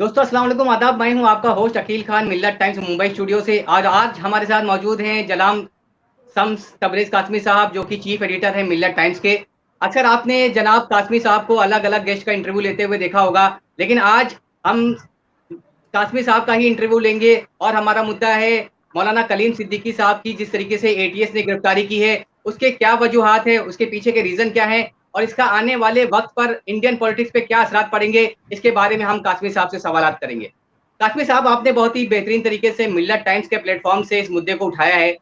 दोस्तों अस्सलाम वालेकुम, आदाब। मैं हूं आपका होस्ट अकील खान, मिल्लत टाइम्स मुंबई स्टूडियो से। आज हमारे साथ मौजूद हैं जनाब शम्स तबरेज़ कासमी साहब, जो कि चीफ एडिटर हैं मिल्लत टाइम्स के। अक्सर आपने जनाब कासमी साहब को अलग अलग गेस्ट का इंटरव्यू लेते हुए देखा होगा, लेकिन आज हम कासमी साहब का ही इंटरव्यू लेंगे और हमारा मुद्दा है मौलाना कलीम सिद्दीकी साहब की। जिस तरीके से एटीएस ने गिरफ्तारी की है, उसके क्या वजूहात है, उसके पीछे के रीजन क्या है और इसका आने वाले वक्त पर इंडियन पॉलिटिक्स पे क्या असरात पड़ेंगे, इसके बारे में हम कासमी साहब से सवालात करेंगे। कासमी साहब, आपने बहुत ही बेहतरीन तरीके से मिल्लत टाइम्स के प्लेटफॉर्म से इस मुद्दे को उठाया है,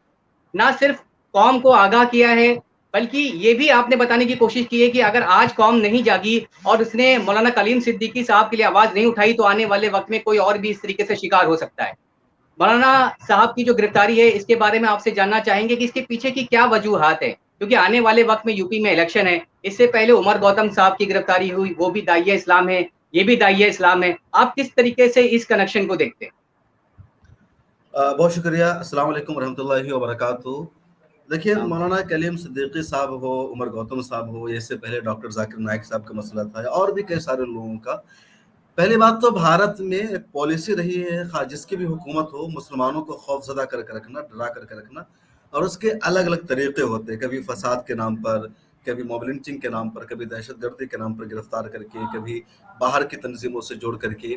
ना सिर्फ कौम को आगाह किया है, बल्कि ये भी आपने बताने की कोशिश की है कि अगर आज कौम नहीं जागी और उसने मौलाना कलीम सिद्दीकी साहब के लिए आवाज नहीं उठाई, तो आने वाले वक्त में कोई और भी इस तरीके से शिकार हो सकता है। मौलाना साहब की जो गिरफ्तारी है, इसके बारे में आपसे जानना चाहेंगे कि इसके पीछे की क्या वजूहात है, क्योंकि आने वाले वक्त में यूपी में इलेक्शन है। इससे पहले उमर गौतम साहब की गिरफ्तारी हुई, वो भी दाइया इस्लाम है, ये भी दाइया इस्लाम है। आप किस तरीके से इस कनेक्शन को देखते हैं? बहुत शुक्रिया। अस्सलाम वालेकुम रहमतुल्लाहि व बरकातुहू। देखिए, मौलाना कलीम सिद्दीकी साहब हो, उमर गौतम साहब हो, इससे पहले डॉक्टर जाकिर नाइक साहब का मसला था और भी कई सारे लोगों का। पहली बात तो भारत में एक पॉलिसी रही है, जिसकी भी हुकूमत हो, मुसलमानों को खौफजदा करके रखना, डरा करके रखना, और उसके अलग अलग तरीके होते हैं। कभी फसाद के नाम पर, कभी मॉब लिंचिंग के नाम पर, कभी दहशतगर्दी के नाम पर गिरफ्तार करके, कभी बाहर की तंजीमों से जोड़ करके।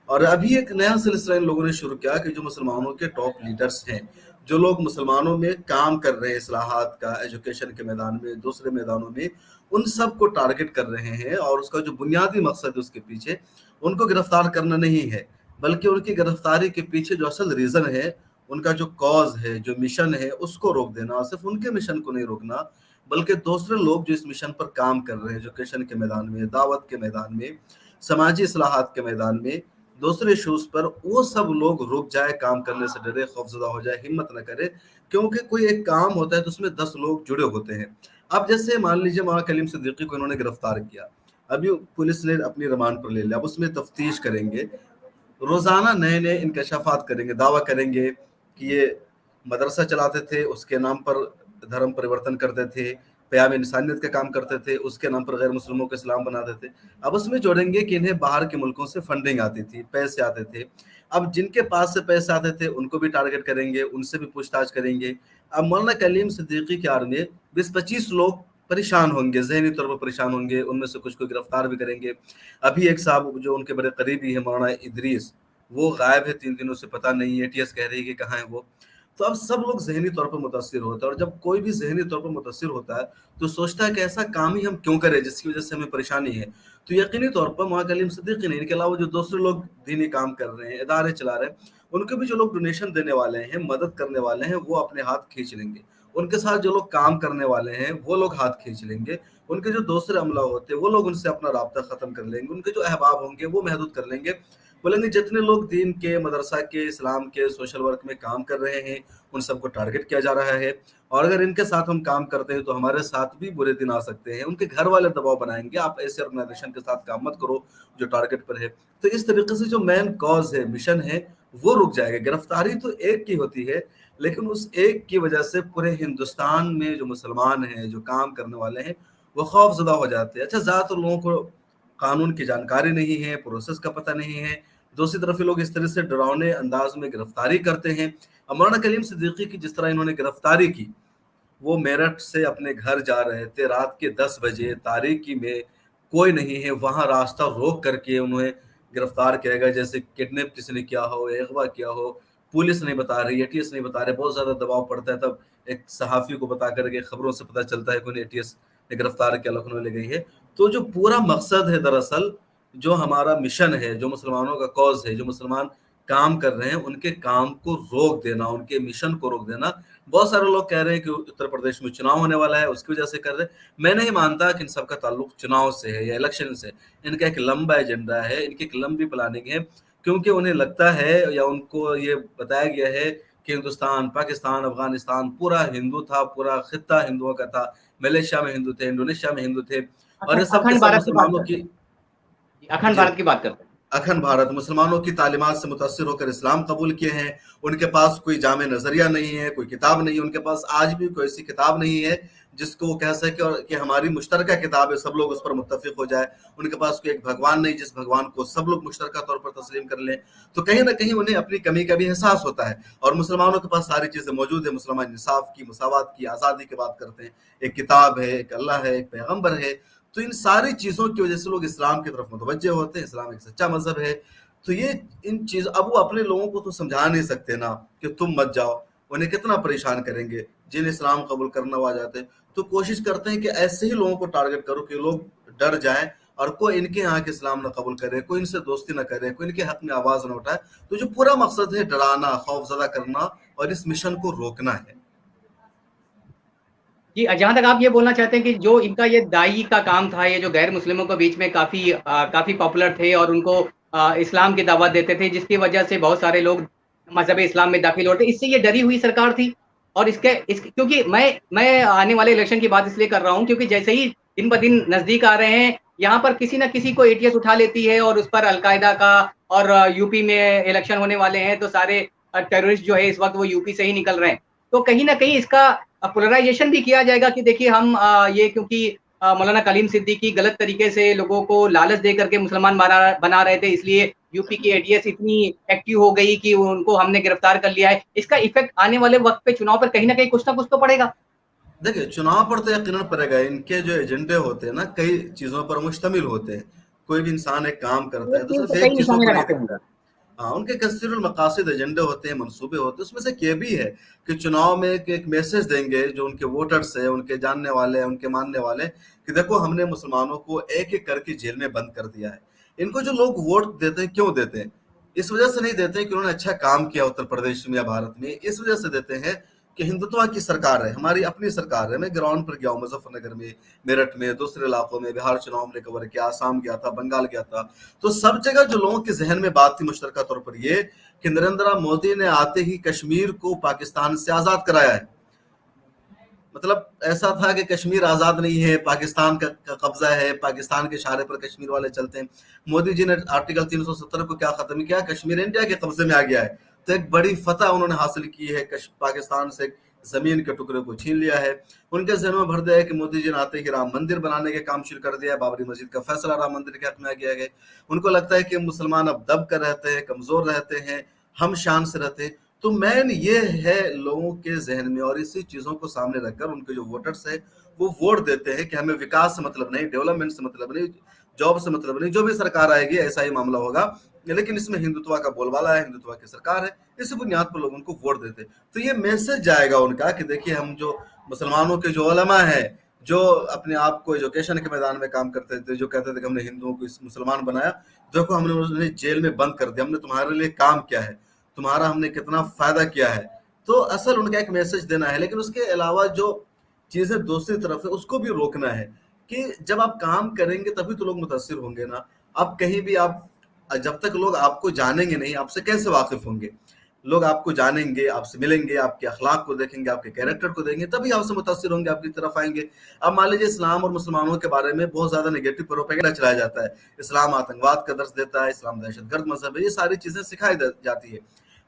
और अभी एक नया सिलसिला इन लोगों ने शुरू किया कि जो मुसलमानों के टॉप लीडर्स हैं, जो लोग मुसलमानों में काम कर रहे हैं, इस्लाहात का, एजुकेशन के मैदान में, दूसरे मैदानों में, उन सब को टारगेट कर रहे हैं। और उसका जो बुनियादी मकसद है उसके पीछे उनको गिरफ्तार करना नहीं है, बल्कि उनकी गिरफ्तारी के पीछे जो असल रीज़न है, उनका जो कॉज है, जो मिशन है, उसको रोक देना। और सिर्फ उनके मिशन को नहीं रोकना, बल्कि दूसरे लोग जो इस मिशन पर काम कर रहे हैं, एजुकेशन के मैदान में, दावत के मैदान में, समाजी इस्लाहात के मैदान में, दूसरे इशूज़ पर, वो सब लोग रुक जाए, काम करने से डरे, खौफजदा हो जाए, हिम्मत न करे। क्योंकि कोई एक काम होता है तो उसमें 10 लोग जुड़े होते हैं। अब जैसे मान लीजिए मौलाना कलीम सिद्दीकी को इन्होंने गिरफ्तार किया, अभी पुलिस ने अपनी रिमांड पर ले लिया, अब उसमें तफ्तीश करेंगे, रोजाना नए नए इंकशाफात करेंगे, दावा करेंगे कि ये मदरसा चलाते थे, उसके नाम पर धर्म परिवर्तन करते थे, प्याम इंसानियत का काम करते थे, उसके नाम पर गैर मुस्लिमों को इस्लाम बनाते थे। अब उसमें जोड़ेंगे कि इन्हें बाहर के मुल्कों से फंडिंग आती थी, पैसे आते थे। अब जिनके पास से पैसे आते थे उनको भी टारगेट करेंगे, उनसे भी पूछताछ करेंगे। अब मौलाना कलीम सिद्दीकी के आड़ में 20-25 लोग परेशान होंगे, जहनी तौर पर परेशान होंगे, उनमें से कुछ को गिरफ्तार भी करेंगे। अभी एक साहब जो उनके बड़े करीबी है, मौलाना इदरीस, वो गायब है 3 दिनों से, पता नहीं है, टीएस कह रही है कि कहाँ है वो। तो अब सब लोग जहनी तौर पर मुतासिर होता है, और जब कोई भी जहनी तौर पर मुतासिर होता है तो सोचता है कि ऐसा काम ही हम क्यों करें जिसकी वजह से हमें परेशानी है। तो यकीनी तौर पर मौलाना कलीम सिद्दीकी नहीं, इनके अलावा जो दूसरे लोग दीनी काम कर रहे हैं, इदारे चला रहे हैं, उनके भी जो लोग डोनेशन देने वाले हैं, मदद करने वाले हैं, वो अपने हाथ खींच लेंगे। उनके साथ जो लोग काम करने वाले हैं वो लोग हाथ खींच लेंगे। उनके जो दूसरे अमला होते हैं वो लोग उनसे अपना राब्ता खत्म कर लेंगे। उनके जो अहबाब होंगे वो महदूद कर लेंगे, बोलेंगे जितने लोग दीन के, मदरसा के, इस्लाम के, सोशल वर्क में काम कर रहे हैं, उन सबको टारगेट किया जा रहा है। और अगर इनके साथ हम काम करते हैं तो हमारे साथ भी बुरे दिन आ सकते हैं। उनके घर वाले दबाव बनाएंगे, आप ऐसे ऑर्गेनाइजेशन के साथ काम मत करो जो टारगेट पर है। तो इस तरीके से जो मेन कॉज है, मिशन है, वो रुक जाएगा। गिरफ्तारी तो एक की होती है, लेकिन उस एक की वजह से पूरे हिंदुस्तान में जो मुसलमान हैं, जो काम करने वाले हैं, वो खौफजदा हो जाते हैं। अच्छा, ज़्यादातर लोगों को कानून की जानकारी नहीं है, प्रोसेस का पता नहीं है। दूसरी तरफ ये लोग इस तरह से डरावने अंदाज में गिरफ्तारी करते हैं। अब मौलाना कलीम सिद्दीकी की जिस तरह इन्होंने गिरफ्तारी की, वो मेरठ से अपने घर जा रहे थे रात के 10 बजे, तारीकी में, कोई नहीं है, वहां रास्ता रोक करके उन्हें गिरफ्तार किया गया, जैसे किडनैप किसी ने किया हो, अगवा किया हो। पुलिस नहीं बता रही, एटीएस नहीं बता रहे, बहुत ज्यादा दबाव पड़ता है। तब एक सहाफी को बता करके खबरों से पता चलता है कि उन्हें एटीएस ने गिरफ्तार किया, लखनऊ ले गई है। तो जो पूरा मकसद है, दरअसल जो हमारा मिशन है, जो मुसलमानों का कॉज है, जो मुसलमान काम कर रहे हैं, उनके काम को रोक देना, उनके मिशन को रोक देना। बहुत सारे लोग कह रहे हैं कि उत्तर प्रदेश में चुनाव होने वाला है, उसकी वजह से कर रहे हैं। मैं नहीं मानता कि इन सबका ताल्लुक चुनाव से है या इलेक्शन से। इनका एक लंबा एजेंडा है, इनकी एक लंबी प्लानिंग है, क्योंकि उन्हें लगता है या उनको ये बताया गया है कि हिंदुस्तान, पाकिस्तान, अफगानिस्तान पूरा हिंदू था, पूरा खित्ता हिंदुओं का था। मलेशिया में हिंदू थे, इंडोनेशिया में हिंदू थे, और ये सब के अखंड सब भारत की बात मुसलमानों करते की। हैं, अखंड जी, भारत की बात करते हैं। अखंड भारत मुसलमानों की तालीमात से मुतासिर होकर इस्लाम कबूल किए हैं। उनके पास कोई जामे नजरिया नहीं है, कोई किताब नहीं है, उनके पास आज भी कोई ऐसी किताब नहीं है जिसको वो कह सके और कि हमारी मुश्तरका किताब है, सब लोग उस पर मुत्तफिक हो जाए। उनके पास कोई एक भगवान नहीं जिस भगवान को सब लोग मुश्तरका तौर पर तस्लीम कर लें। तो कहीं ना कहीं उन्हें अपनी कमी का भी एहसास होता है, और मुसलमानों के पास सारी चीजें मौजूद है। मुसलमान इंसाफ की, मसावत की, आज़ादी की बात करते हैं, एक किताब है, एक अल्लाह है, एक पैगम्बर है। तो इन सारी चीज़ों की वजह से लोग इस्लाम की तरफ मुतवज्जे होते हैं। इस्लाम एक सच्चा मजहब है। तो ये इन चीज, अब वो अपने लोगों को तो समझा नहीं सकते ना कि तुम मत जाओ, उन्हें कितना परेशान करेंगे जिन इस्लाम कबूल करना हुआ जाते हैं। तो कोशिश करते हैं कि ऐसे ही लोगों को टारगेट करो कि लोग डर जाएं और कोई इनके यहाँ के इस्लाम ना कबूल करे, कोई इनसे दोस्ती ना करे, कोई इनके हक में आवाज ना उठाए। तो जो पूरा मकसद है डराना, खौफजदा करना और इस मिशन को रोकना है। जी, जहाँ तक आप ये बोलना चाहते हैं कि जो इनका ये दाई का काम था, ये जो गैर मुस्लिमों के बीच में काफ़ी पॉपुलर थे और उनको इस्लाम की दावत देते थे, जिसकी वजह से बहुत सारे लोग मज़हब इस्लाम में दाखिल होते, इससे ये डरी हुई सरकार थी। और क्योंकि मैं आने वाले इलेक्शन की बात इसलिए कर रहा हूँ, क्योंकि जैसे ही दिन ब दिन नज़दीक आ रहे हैं, यहाँ पर किसी न किसी को एटीएस उठा लेती है और उस पर अल-कायदा का, और यूपी में इलेक्शन होने वाले हैं, तो सारे टेररिस्ट जो है इस वक़्त वो यूपी से ही निकल रहे हैं। तो कहीं न कहीं इसका पोलराइजेशन भी किया जाएगा कि देखिए हम ये, क्योंकि मौलाना कलीम सिद्दीकी गलत तरीके से लोगों को लालच दे करके मुसलमान बना रहे थे, इसलिए यूपी की एटीएस इतनी एक्टिव हो गई कि उनको हमने गिरफ्तार कर लिया है। इसका इफेक्ट आने वाले वक्त पे चुनाव पर कहीं ना कहीं कुछ ना कुछ तो पड़ेगा। देखिए, चुनाव पर तो यकीनन पड़ेगा। इनके जो एजेंडे होते हैं ना, कई चीजों पर मुश्तमिल होते हैं। कोई भी इंसान एक काम करता है तो तीन सिर्फ तो कई एक चीजों निशाने को नहीं लगाते करता होंगे। है। हाँ, उनके कसीरुल मकासिद एजेंडे होते हैं, मंसूबे होते हैं। उसमें से एक ये भी है कि चुनाव में एक मैसेज देंगे जो उनके वोटर्स है, उनके जानने वाले हैं, उनके मानने वाले, कि देखो हमने मुसलमानों को एक एक करके जेल में बंद कर दिया है। इनको जो लोग वोट देते हैं, क्यों देते हैं? इस वजह से नहीं देते हैं कि उन्होंने अच्छा काम किया उत्तर प्रदेश में या भारत में। इस वजह से देते हैं कि हिंदुत्व की सरकार है, हमारी अपनी सरकार है। मैं ग्राउंड पर गया हूँ, मुजफ्फरनगर में, मेरठ में, दूसरे इलाकों में, बिहार चुनाव में कवर किया, आसाम गया था, बंगाल गया था। तो सब जगह जो लोगों के जहन में बात थी मुश्तरका तौर पर ये कि नरेंद्र मोदी ने आते ही कश्मीर को पाकिस्तान से आजाद कराया है। मतलब ऐसा था कि कश्मीर आजाद नहीं है, पाकिस्तान का कब्जा है, पाकिस्तान के इशारे पर कश्मीर वाले चलते हैं। मोदी जी ने आर्टिकल 370 को क्या खत्म किया? कश्मीर इंडिया के कब्जे में आ गया है। तो एक बड़ी फतह उन्होंने हासिल की है, पाकिस्तान से जमीन के टुकड़े को छीन लिया है। उनके जहन में भर दिया है कि मोदी जी ने आते ही राम मंदिर बनाने के काम शुरू कर दिया है। बाबरी मस्जिद का फैसला राम मंदिर के हक में किया गया। उनको लगता है कि मुसलमान अब दब कर रहते हैं, कमजोर रहते हैं, हम शान से रहते हैं। तो मैन ये है लोगों के जहन में, और इसी चीजों को सामने रखकर उनके जो वोटर्स है वो वोट देते हैं कि हमें विकास से मतलब नहीं, डेवलपमेंट से मतलब नहीं, जॉब से मतलब नहीं, जो भी सरकार आएगी ऐसा ही मामला होगा, लेकिन इसमें हिंदुत्व का बोलबाला है, हिंदुत्व की सरकार है। इस बुनियाद पर लोग उनको वोट देते। तो ये मैसेज जाएगा उनका कि देखिए हम जो मुसलमानों के जो उलमा है, जो अपने आप को एजुकेशन के मैदान में काम करते थे, जो कहते थे कि हमने हिंदुओं को मुसलमान बनाया, देखो हमने उन्हें जेल में बंद कर दिया, हमने तुम्हारे लिए काम किया है, तुम्हारा हमने कितना फायदा किया है। तो असल उनका एक मैसेज देना है। लेकिन उसके अलावा जो चीजें दूसरी तरफ है उसको भी रोकना है कि जब आप काम करेंगे तभी तो लोग मुतासिर होंगे ना। अब कहीं भी आप, जब तक लोग आपको जानेंगे नहीं, आपसे कैसे वाकिफ होंगे? लोग आपको जानेंगे, आपसे मिलेंगे, आपके अखलाक को देखेंगे, आपके कैरेक्टर को देखेंगे, तभी आपसे मुतासिर होंगे, आपकी तरफ आएंगे। अब मान लीजिए इस्लाम और मुसलमानों के बारे में बहुत ज्यादा नेगेटिव प्रोपेगेंडा चलाया जाता है, इस्लाम आतंकवाद का दर्ज देता है, इस्लाम दहशतगर्द मजहब है, ये सारी चीजें सिखाई जाती है।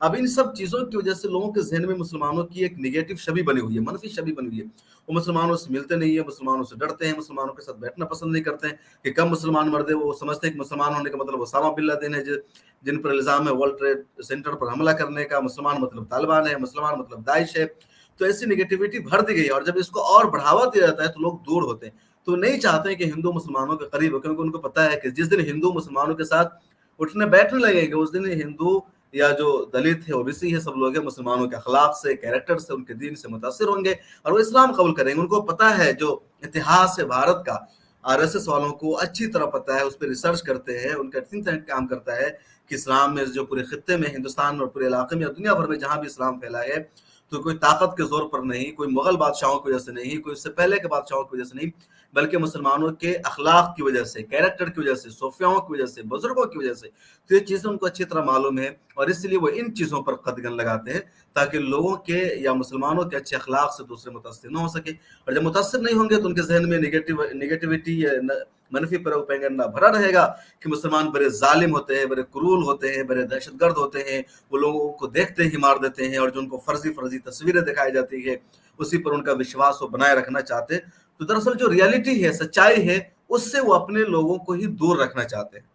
अब इन सब चीजों की वजह से लोगों के जहन में मुसलमानों की एक नेगेटिव छवि बनी हुई है, मनफी छवि बनी हुई है। वो मुसलमानों से मिलते नहीं है, मुसलमानों से डरते हैं, मुसलमानों के साथ बैठना पसंद नहीं करते हैं कि कम मुसलमान मर दे। वो समझते हैं कि मुसलमान होने का मतलब ओसामा बिन लादेन है, जिन पर इल्जाम है वर्ल्ड ट्रेड सेंटर पर हमला करने का। मुसलमान मतलब तालिबान है, मुसलमान मतलब दाइश है। तो ऐसी निगेटिविटी भर दी गई है, और जब इसको और बढ़ावा दिया जाता है तो लोग दूर होते हैं। तो नहीं चाहते हैं कि हिंदू मुसलमानों के करीब हो, क्योंकि उनको पता है कि जिस दिन हिंदू मुसलमानों के साथ उठने बैठने लगेंगे, उस दिन हिंदू या जो दलित है, ओबीसी है, सब लोग मुसलमानों के अखलाक से, कैरेक्टर से, उनके दीन से मुतासिर होंगे और वो इस्लाम कबूल करेंगे। उनको पता है जो इतिहास है भारत का, आरएसएस वालों को अच्छी तरह पता है, उस पर रिसर्च करते हैं, उनका थिंक टैंक काम करता है कि इस्लाम में जो पूरे खित्ते में, हिंदुस्तान और पूरे इलाके में, दुनिया भर में जहां भी इस्लाम फैला है, तो कोई ताकत के जोर पर नहीं, कोई मुगल बादशाहों की वजह से नहीं, कोई इससे पहले के बादशाहों की वजह से नहीं, बल्कि मुसलमानों के अखलाक की वजह से, कैरेक्टर की वजह से, सोफियाओं की वजह से, बुजुर्गों की वजह से। तो ये चीजें उनको अच्छी तरह मालूम है, और इसलिए वो इन चीजों पर कदगन लगाते हैं ताकि लोगों के या मुसलमानों के अच्छे अखलाक से दूसरे मुतासिर न हो सके। और जब मुतासिर नहीं होंगे तो उनके जहन में नेगेटिविटी, منفی پروپیگنڈا بھرا رہے گا کہ مسلمان بڑے ظالم ہوتے ہیں, بڑے کرول ہوتے ہیں, بڑے دہشت گرد ہوتے ہیں, وہ لوگوں کو دیکھتے ہی مار دیتے ہیں, اور جو ان کو فرضی تصویریں دکھائی جاتی ہے اسی پر ان کا وشواس وہ بنائے رکھنا چاہتے. تو دراصل جو ریالٹی ہے, سچائی ہے, اس سے وہ اپنے لوگوں کو ہی دور رکھنا چاہتے ہیں.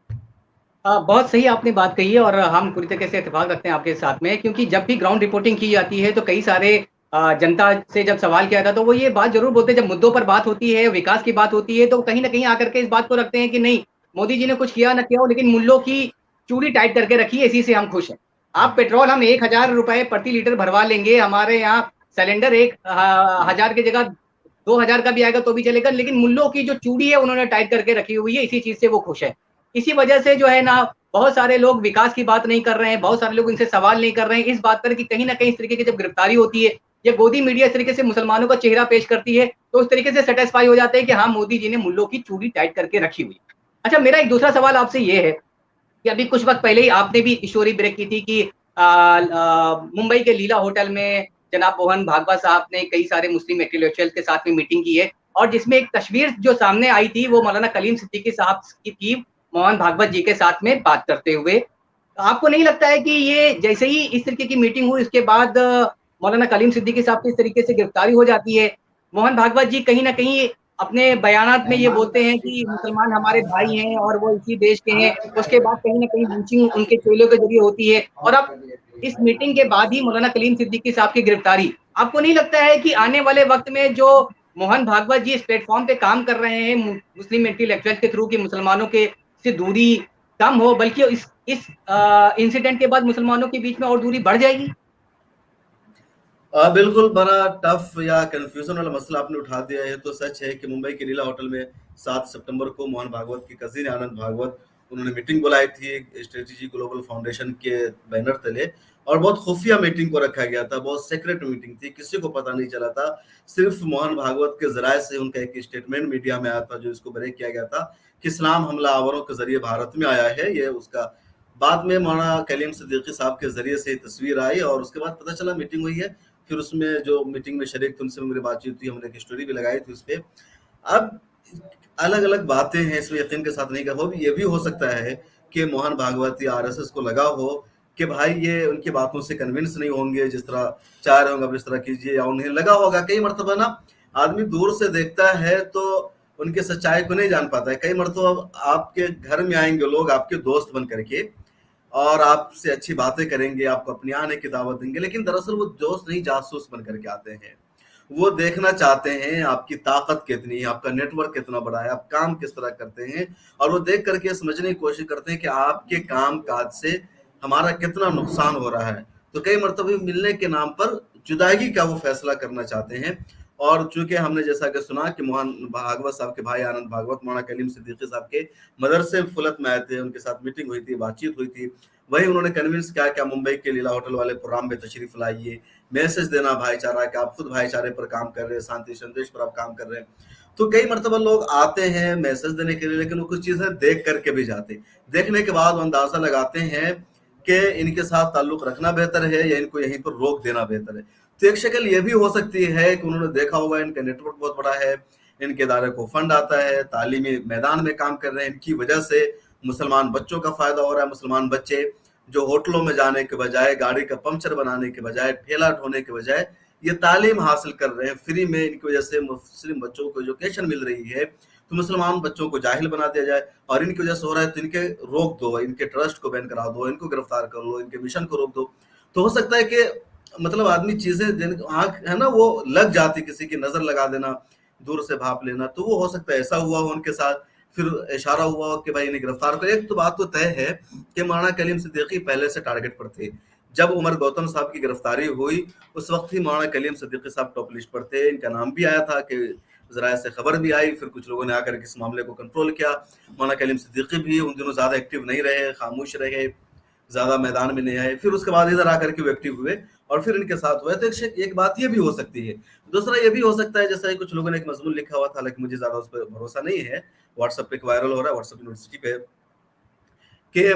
بہت صحیح آپ نے بات کہی ہے اور ہم پوری طریقے سے اتفاق رکھتے ہیں آپ کے ساتھ میں, کیونکہ جب بھی گراؤنڈ رپورٹنگ کی جاتی ہے تو کئی سارے جنتا سے جب سوال کیا تھا تو وہ یہ بات ضرور بولتے ہیں, جب مدعوں پر بات ہوتی ہے, وکاس کی بات ہوتی ہے, تو کہیں نہ کہیں آ کر کے اس بات کو رکھتے ہیں کہ نہیں مودی جی نے کچھ کیا نہ کیا ہو, لیکن ملوں کی چوڑی ٹائٹ کر کے رکھی ہے, اسی سے ہم خوش ہیں. آپ پیٹرول ہم 1000 روپے پرتی لیٹر بھروا لیں گے, ہمارے یہاں سلنڈر 1000 کی جگہ 2000 کا بھی آئے گا تو بھی چلے گا, لیکن ملوں کی جو چوڑی ہے انہوں نے ٹائٹ کر کے رکھی ہوئی ہے, اسی چیز سے وہ خوش ہے. اسی وجہ سے جو ہے نا بہت سارے لوگ وکاس کی بات نہیں کر رہے ہیں, بہت سارے لوگ ان سے سوال نہیں کر رہے ہیں اس بات پر کہ کہیں نہ کہیں اس طریقے کی جب گرفتاری ہوتی ہے یا گودی میڈیا اس طریقے سے مسلمانوں کا چہرہ پیش کرتی ہے تو اس طریقے سے سیٹسفائی ہو جاتے ہیں کہ ہاں مودی جی نے ملوں کی چوڑی ٹائٹ کر کے رکھی ہوئی. اچھا, میرا ایک دوسرا سوال آپ سے یہ ہے کہ ابھی کچھ وقت پہلے ہی آپ نے بھی اسٹوری بریک کی تھی کہ ممبئی کے لیلا ہوٹل میں جناب موہن بھاگوت صاحب نے کئی سارے مسلم انٹلیکچوئل کے ساتھ میں میٹنگ کی ہے, اور جس میں ایک تصویر جو سامنے آئی تھی وہ مولانا کلیم صدیقی صاحب کی تھی موہن بھاگوت جی کے ساتھ میں بات کرتے ہوئے. آپ کو نہیں لگتا ہے کہ یہ جیسے ہی اس طریقے کی میٹنگ ہوئی اس کے بعد مولانا کلیم صدیقی صاحب کی اس طریقے سے گرفتاری ہو جاتی ہے, موہن بھاگوت جی کہیں نہ کہیں اپنے بیانات میں یہ بولتے ہیں کہ مسلمان ہمارے بھائی ہیں اور وہ اسی دیش کے ہیں, اس کے بعد کہیں نہ کہیں لنچنگ ان کے چیلوں کے ذریعے ہوتی ہے, اور اب اس میٹنگ کے بعد ہی مولانا کلیم صدیقی صاحب کی گرفتاری. آپ کو نہیں لگتا ہے کہ آنے والے وقت میں جو موہن بھاگوت جی اس پلیٹ فارم پہ کام کر رہے ہیں مسلم انٹلیکچوئل کے تھرو کہ مسلمانوں کے سے دوری کم ہو, بلکہ اس انسیڈنٹ کے بعد مسلمانوں کے بیچ میں اور دوری بڑھ جائے گی؟ بالکل بڑا ٹف یا کنفیوژن والا مسئلہ آپ نے اٹھا دیا ہے. تو سچ ہے کہ ممبئی کے لیلا ہوٹل میں 7 ستمبر کو موہن بھاگوت کی کزن آنند بھاگوت انہوں نے میٹنگ بلائی تھی اسٹریٹجی گلوبل فاؤنڈیشن کے بینر تلے, اور بہت خفیہ میٹنگ کو رکھا گیا تھا, بہت سیکرٹ میٹنگ تھی, کسی کو پتہ نہیں چلا تھا. صرف موہن بھاگوت کے ذرائع سے ان کا ایک اسٹیٹمنٹ میڈیا میں آیا تھا جو اس کو بریک کیا گیا تھا کہ اسلام حملہ آوروں کے ذریعے بھارت میں آیا ہے. یہ اس کا بعد میں مولانا کلیم صدیقی صاحب کے ذریعے سے تصویر آئی اور اس کے بعد پتہ چلا میٹنگ ہوئی ہے. پھر اس میں جو میٹنگ میں شریک تھے ان سے میری بات چیت تھی, ہم نے ایک اسٹوری بھی لگائی تھی اس پہ. اب الگ الگ باتیں ہیں, اس میں یقین کے ساتھ نہیں کہا, وہ یہ بھی ہو سکتا ہے کہ موہن بھاگوت یا RSS کو لگا ہو کہ بھائی یہ ان کی باتوں سے کنونس نہیں ہوں گے, جس طرح چاہ رہے ہوں گے اس طرح کیجیے, یا انہیں لگا ہوگا. کئی مرتبہ نا آدمی دور سے دیکھتا ہے تو ان کے سچائی کو نہیں جان پاتا ہے. کئی مرتبہ آپ کے گھر میں آئیں گے لوگ آپ کے دوست بن کر کے اور آپ سے اچھی باتیں کریں گے, آپ کو اپنے آنے کی دعوت دیں گے, لیکن دراصل وہ دوست نہیں جاسوس بن کر کے آتے ہیں. وہ دیکھنا چاہتے ہیں آپ کی طاقت کتنی ہے, آپ کا نیٹ ورک کتنا بڑا ہے, آپ کام کس طرح کرتے ہیں, اور وہ دیکھ کر کے سمجھنے کی کوشش کرتے ہیں کہ آپ کے کام کاج سے ہمارا کتنا نقصان ہو رہا ہے. تو کئی مرتبہ ملنے کے نام پر جدائی کا وہ فیصلہ کرنا چاہتے ہیں. اور چونکہ ہم نے جیسا کہ سنا کہ موہن بھاگوت صاحب کے بھائی آنند بھاگوت مولانا کلیم صدیقی صاحب کے مدرسے فلت میں آئے تھے, ان کے ساتھ میٹنگ ہوئی تھی, بات چیت ہوئی تھی. وہی انہوں نے کنونس کیا کہ ممبئی کے لیلا ہوٹل والے پروگرام میں تشریف لائیے, میسج دینا بھائی چارہ کہ آپ خود بھائی چارے پر کام کر رہے ہیں, شانتی سندیش پر آپ کام کر رہے ہیں. تو کئی مرتبہ لوگ آتے ہیں میسج دینے کے لیے, لیکن وہ کچھ چیزیں دیکھ کر کے بھی جاتے, دیکھنے کے بعد وہ اندازہ لگاتے ہیں کہ ان کے ساتھ تعلق رکھنا بہتر ہے یا ان کو یہیں پر روک دینا بہتر ہے. تو ایک شکل یہ بھی ہو سکتی ہے کہ انہوں نے دیکھا ہوگا ان کا نیٹ ورک بہت بڑا ہے, ان کے ادارے کو فنڈ آتا ہے, تعلیمی میدان میں کام کر رہے ہیں, ان کی وجہ سے مسلمان بچوں کا فائدہ ہو رہا ہے. مسلمان بچے جو ہوٹلوں میں جانے کے بجائے, گاڑی کا پنکچر بنانے کے بجائے, ٹھیلا ڈھونے کے بجائے یہ تعلیم حاصل کر رہے ہیں فری میں. ان کی وجہ سے مسلم بچوں کو ایجوکیشن مل رہی ہے, تو مسلمان بچوں کو جاہل بنا دیا جائے, اور ان کی وجہ سے ہو رہا ہے تو ان کے روک دو, ان کے ٹرسٹ کو بین کرا دو, ان کو گرفتار کر لو, ان کے مشن کو روک دو. تو ہو سکتا ہے کہ مطلب آدمی چیزیں آنکھ ہے نا وہ لگ جاتی, کسی کی نظر لگا دینا, دور سے بھاپ لینا, تو وہ ہو سکتا ہے ایسا ہوا ہو ان کے ساتھ. پھر اشارہ ہوا ہو کہ بھائی انہیں گرفتار کرو. ایک تو بات تو طے ہے کہ مولانا کلیم صدیقی پہلے سے ٹارگٹ پر تھے. جب عمر گوتم صاحب کی گرفتاری ہوئی اس وقت ہی مولانا کلیم صدیقی صاحب ٹاپ لسٹ پر تھے. ان کا نام بھی آیا تھا, کہ ذرائع سے خبر بھی آئی. پھر کچھ لوگوں نے آ کر اس معاملے کو کنٹرول کیا. مولانا کلیم صدیقی بھی ان دنوں زیادہ ایکٹیو نہیں رہے, خاموش رہے, زیادہ میدان میں نہیں آئے. پھر اس کے بعد ادھر آ کر کے وہ ایکٹیو ہوئے اور پھر ان کے ساتھ ہوئے. تو ایک بات یہ بھی ہو سکتی ہے. دوسرا یہ بھی ہو سکتا ہے جیسا کچھ لوگوں نے ایک مضمون لکھا ہوا تھا, لیکن مجھے زیادہ اس پہ بھروسہ نہیں ہے, واٹس ایپ پہ وائرل ہو رہا ہے, واٹس ایپ یونیورسٹی پہ, کہ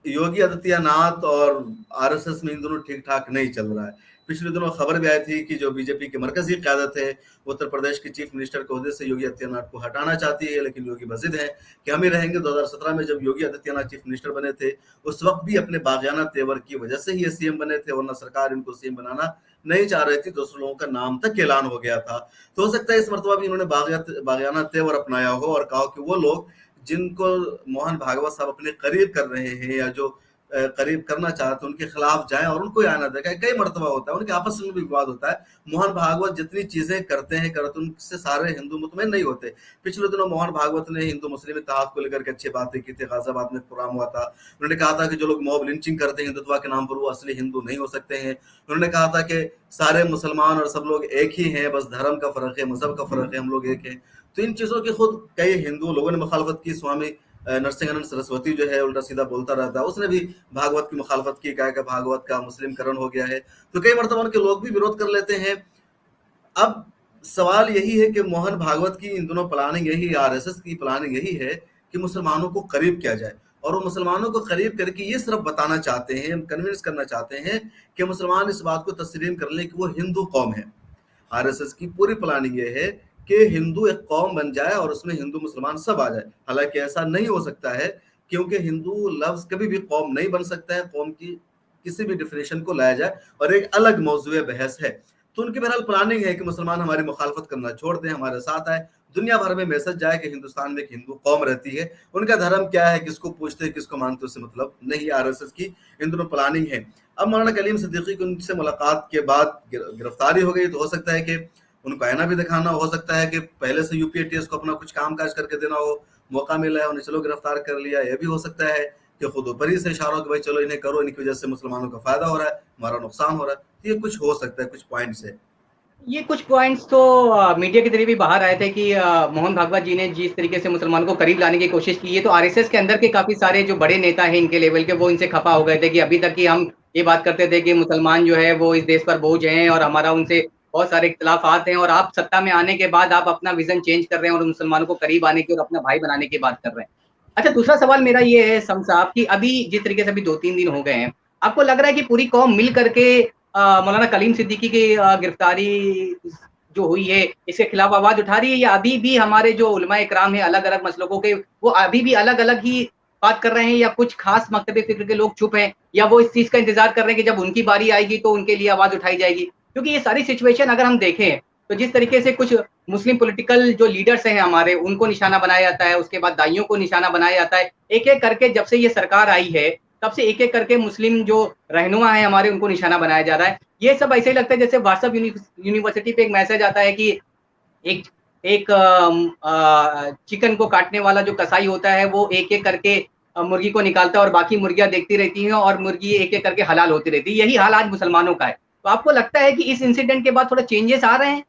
योगी आदित्यनाथ और आरएसएस में इन दोनों ठीक ठाक नहीं चल रहा है। पिछले दिनों खबर भी आई थी कि जो बीजेपी की मरकजी क़यादत है उत्तर प्रदेश की चीफ मिनिस्टर के ओहदे से योगी आदित्यनाथ को हटाना चाहती है, लेकिन योगी बजिद है कि हम ही रहेंगे। 2017 में जब योगी आदित्यनाथ चीफ मिनिस्टर बने थे उस वक्त भी अपने बागियाना तेवर की वजह से ही ये सीएम बने थे, वरना सरकार इनको सीएम बनाना नहीं चाह रही थी। दूसरे लोगों का नाम तक ऐलान हो गया था। तो हो सकता है इस मरतबा भी इन्होंने बागियाना तेवर अपनाया हो और कहा कि वो लोग जिनको मोहन भागवत साहब अपने करीब कर रहे हैं या जो करीब करना चाहते हैं उनके खिलाफ जाएं और उनको आना देखें। कई मरतबा होता है, उनके आपस में भी विवाद होता है। मोहन भागवत जितनी चीजें करते हैं उनसे सारे हिंदू मुतमईन नहीं होते। पिछले दिनों मोहन भागवत ने हिंदू मुस्लिम इत्तेहाद को लेकर के अच्छी बातें की थी। गाजियाबाद में प्रोग्राम हुआ था, उन्होंने कहा था कि जो लोग मॉब लिंचिंग करते हैं हिंदुत्व के नाम पर वो असली हिंदू नहीं हो सकते हैं। उन्होंने कहा था कि सारे मुसलमान और सब लोग एक ही हैं, बस धर्म का फर्क है, मजहब का फर्क है, हम लोग एक हैं। तो इन चीजों की खुद कई हिंदू लोगों ने मुखालफत की। स्वामी नरसिंहानंद सरस्वती जो है उल्टा सीधा बोलता रहता है, उसने भी भागवत की मुखालफत की, कहा कि भागवत का मुस्लिमकरण हो गया है। तो कई मरतबा उनके लोग भी विरोध कर लेते हैं। अब सवाल यही है कि मोहन भागवत की इन दोनों प्लानिंग यही, आरएसएस की प्लानिंग यही है कि मुसलमानों को करीब किया जाए, और वो मुसलमानों को करीब करके ये सिर्फ बताना चाहते हैं, कन्विंस करना चाहते हैं कि मुसलमान इस बात को तस्लीम कर लें कि वो हिंदू कौम है। आरएसएस की पूरी प्लानिंग ये है कि हिंदू एक कौम बन जाए और उसमें हिंदू मुसलमान सब आ जाए। हालांकि ऐसा नहीं हो सकता है, क्योंकि हिंदू लफ्ज कभी भी कौम नहीं बन सकता है। कौम की किसी भी डिफिनेशन को लाया जाए और एक अलग मौजूद बहस है। तो उनकी बहरहाल प्लानिंग है कि मुसलमान हमारी मुखालफत करना छोड़ दें, हमारे साथ आए, दुनिया भर में मैसेज जाए कि हिंदुस्तान में एक हिंदू कौम रहती है, उनका धर्म क्या है, किसको पूछते हैं, किसको मानते, उससे मतलब नहीं। आरएसएस की इन दोनों प्लानिंग है। अब मौलाना कलीम सिद्दीकी की उनसे मुलाकात के बाद गिरफ्तारी हो गई, तो हो सकता है कि उनको आईना भी दिखाना, हो सकता है कि पहले से यूपीएटीएस को अपना कुछ काम काज करके देना हो, मौका मिला है उन्हें, चलो गिरफ्तार कर लिया। यह भी हो सकता है कि खुद ऊपर ही से इशारा हो कि भाई चलो इन्हें करो, इनकी वजह से मुसलमानों का फायदा हो रहा है, हमारा नुकसान हो रहा है। ये कुछ हो सकता है, कुछ पॉइंट्स है। ये कुछ पॉइंट्स तो मीडिया के जरिए भी बाहर आए थे कि मोहन भागवत जी ने जिस तरीके से मुसलमानों को करीब लाने की कोशिश की है, तो आरएसएस के अंदर के काफी सारे जो बड़े नेता हैं इनके लेवल के, वो इनसे खफा हो गए थे कि अभी तक कि हम ये बात करते थे कि मुसलमान जो है वो इस देश पर बोझ हैं और हमारा उनसे बहुत सारे इख्तलाफात हैं, और आप सत्ता में आने के बाद आप अपना विजन चेंज कर रहे हैं और मुसलमानों को करीब आने की और अपना भाई बनाने की बात कर रहे हैं। अच्छा, दूसरा सवाल मेरा ये है सम साहब कि अभी जिस तरीके से अभी 2-3 दिन हो गए हैं, आपको लग रहा है कि पूरी कौम मिल करके मौलाना कलीम सिद्दीकी की गिरफ्तारी जो हुई है इसके खिलाफ आवाज उठा रही है, या अभी भी हमारे जो उलमा इकराम है अलग अलग मसलकों के, वो अभी भी अलग अलग ही बात कर रहे हैं, या कुछ खास मकतबे फिक्र के लोग चुप हैं, या वो इस चीज का इंतजार कर रहे हैं कि जब उनकी बारी आएगी तो उनके लिए आवाज उठाई जाएगी? क्योंकि ये सारी सिचुएशन अगर हम देखें तो जिस तरीके से कुछ मुस्लिम पॉलिटिकल जो लीडर्स हैं हमारे, उनको निशाना बनाया जाता है, उसके बाद दाइयों को निशाना बनाया जाता है, एक एक करके जब से ये सरकार आई है तब से एक एक करके मुस्लिम जो रहनुमा है हमारे उनको निशाना बनाया जा रहा है। ये सब ऐसे ही लगता है जैसे व्हाट्सएप यूनिवर्सिटी पे एक मैसेज आता है कि एक एक चिकन को काटने वाला जो कसाई होता है वो एक एक करके मुर्गी को निकालता है और बाकी मुर्गियां देखती रहती हैं और मुर्गी एक एक करके हलाल होती रहती है। यही हाल आज मुसलमानों का है। तो आपको लगता है कि इस इंसिडेंट के बाद थोड़ा चेंजेस आ रहे हैं?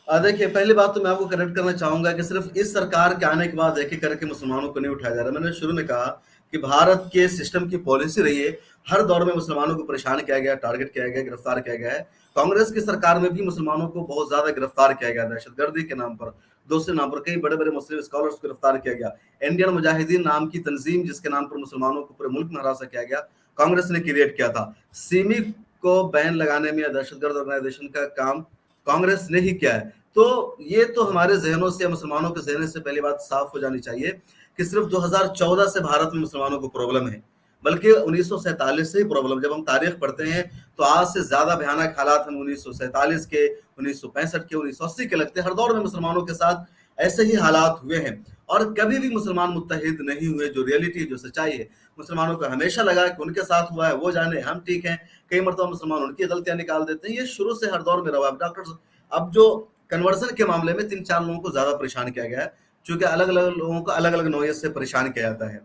देखिए, पहली बात तो मैं आपको करेक्ट करना चाहूंगा कि सिर्फ इस सरकार के आने के बाद एक एक करके मुसलमानों को नहीं उठाया जा रहा। मैंने शुरू में कहा कि भारत के सिस्टम की पॉलिसी रही है, हर दौर में मुसलमानों को परेशान किया गया, टारगेट किया गया, गिरफ्तार किया गया है। कांग्रेस की सरकार में भी मुसलमानों को बहुत ज्यादा गिरफ्तार किया गया, दहशतगर्दी के नाम पर, दूसरे नाम पर कई बड़े बड़े मुस्लिम स्कॉलर्स को गिरफ्तार किया गया। इंडियन मुजाहिदीन नाम की तंजीम जिसके नाम पर मुसलमानों को पूरे मुल्क में हरासा किया गया, कांग्रेस ने क्रिएट किया था। सिमी को बैन लगाने में या दहशतगर्द ऑर्गेनाइजेशन का काम कांग्रेस ने ही किया है। तो ये तो हमारे जहनों से, मुसलमानों के जहन से पहली बात साफ हो जानी चाहिए कि सिर्फ 2014 से भारत में मुसलमानों को प्रॉब्लम है, बल्कि 1947 से ही प्रॉब्लम। जब हम तारीख पढ़ते हैं तो आज से ज्यादा भयानक हालात हम 1947 के, 1965 के, 1980 के लगते हैं। हर दौर में मुसलमानों के साथ ऐसे ही हालात हुए हैं और कभी भी मुसलमान मुत्तहिद नहीं हुए। जो रियलिटी, जो सच्चाई है, मुसलमानों को हमेशा लगा कि उनके साथ हुआ है, वो जाने, हम ठीक हैं। कई मरतबा मुसलमान उनकी गलतियां निकाल देते हैं। ये शुरू से हर दौर में रहा है। डॉक्टर, अब जो कन्वर्सन के मामले में 3-4 लोगों को ज्यादा परेशान किया गया है, क्योंकि अलग अलग लोगों को अलग अलग नौयत से परेशान किया जाता है।